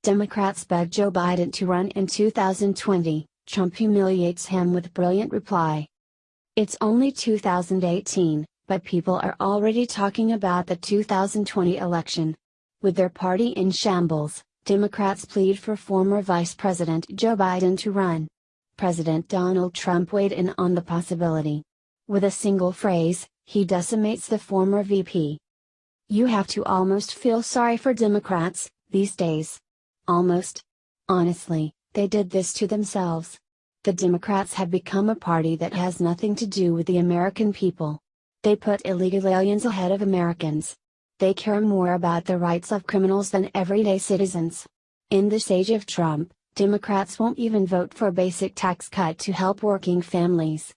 Democrats beg Joe Biden to run in 2020, Trump humiliates him with brilliant reply. It's only 2018, but people are already talking about the 2020 election. With their party in shambles, Democrats plead for former Vice President Joe Biden to run. President Donald Trump weighed in on the possibility. With a single phrase, he decimates the former VP. You have to almost feel sorry for Democrats, these days. Almost. Honestly, they did this to themselves. The Democrats have become a party that has nothing to do with the American people. They put illegal aliens ahead of Americans. They care more about the rights of criminals than everyday citizens. In this age of Trump, Democrats won't even vote for a basic tax cut to help working families.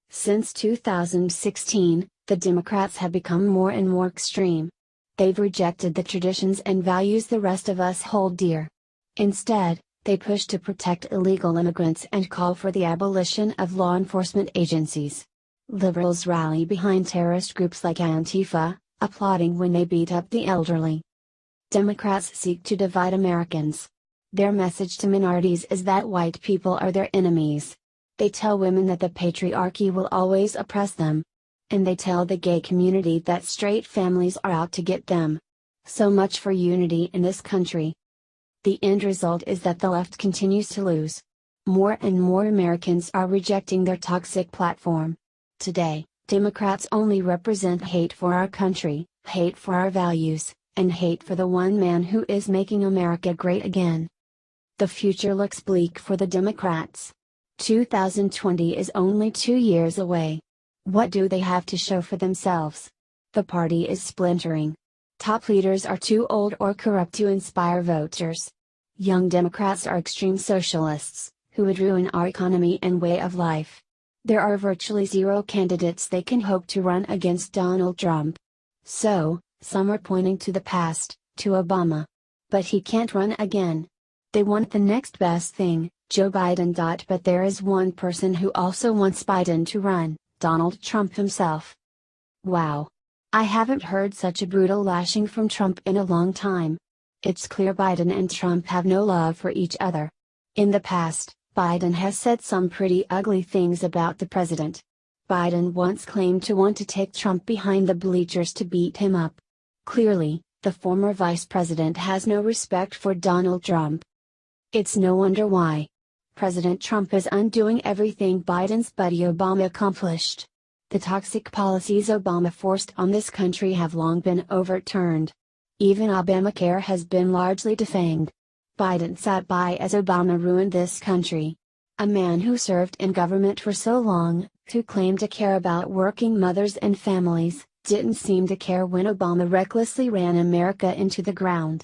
Since 2016, the Democrats have become more and more extreme. They've rejected the traditions and values the rest of us hold dear. Instead, they push to protect illegal immigrants and call for the abolition of law enforcement agencies. Liberals rally behind terrorist groups like Antifa, applauding when they beat up the elderly. Democrats seek to divide Americans. Their message to minorities is that white people are their enemies. They tell women that the patriarchy will always oppress them. And they tell the gay community that straight families are out to get them. So much for unity in this country. The end result is that the left continues to lose. More and more Americans are rejecting their toxic platform. Today, Democrats only represent hate for our country, hate for our values, and hate for the one man who is making America great again. The future looks bleak for the Democrats. 2020 is only 2 years away. What do they have to show for themselves? The party is splintering. Top leaders are too old or corrupt to inspire voters. Young Democrats are extreme socialists, who would ruin our economy and way of life. There are virtually zero candidates they can hope to run against Donald Trump. So, some are pointing to the past, to Obama. But he can't run again. They want the next best thing, Joe Biden. But there is one person who also wants Biden to run, Donald Trump himself. Wow. I haven't heard such a brutal lashing from Trump in a long time. It's clear Biden and Trump have no love for each other. In the past, Biden has said some pretty ugly things about the president. Biden once claimed to want to take Trump behind the bleachers to beat him up. Clearly, the former vice president has no respect for Donald Trump. It's no wonder why. President Trump is undoing everything Biden's buddy Obama accomplished. The toxic policies Obama forced on this country have long been overturned. Even Obamacare has been largely defanged. Biden sat by as Obama ruined this country. A man who served in government for so long, who claimed to care about working mothers and families, didn't seem to care when Obama recklessly ran America into the ground.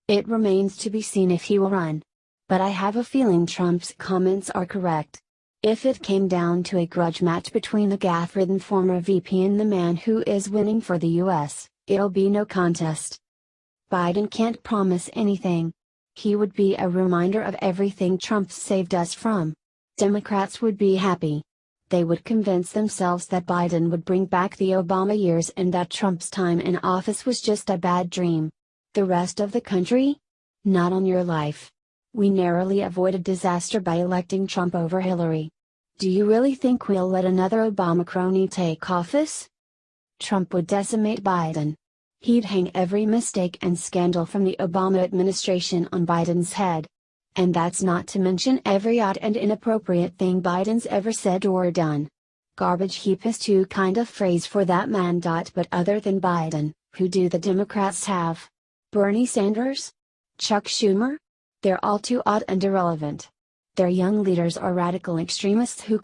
It remains to be seen if he will run. But I have a feeling Trump's comments are correct. If it came down to a grudge match between the gaffe-ridden former VP and the man who is winning for the US, it'll be no contest. Biden can't promise anything. He would be a reminder of everything Trump saved us from. Democrats would be happy. They would convince themselves that Biden would bring back the Obama years and that Trump's time in office was just a bad dream. The rest of the country? Not on your life. We narrowly avoided disaster by electing Trump over Hillary. Do you really think we'll let another Obama crony take office? Trump would decimate Biden. He'd hang every mistake and scandal from the Obama administration on Biden's head. And that's not to mention every odd and inappropriate thing Biden's ever said or done. Garbage heap is too kind of phrase for that man. But other than Biden, who do the Democrats have? Bernie Sanders? Chuck Schumer? They're all too odd and irrelevant. Their young leaders are radical extremists who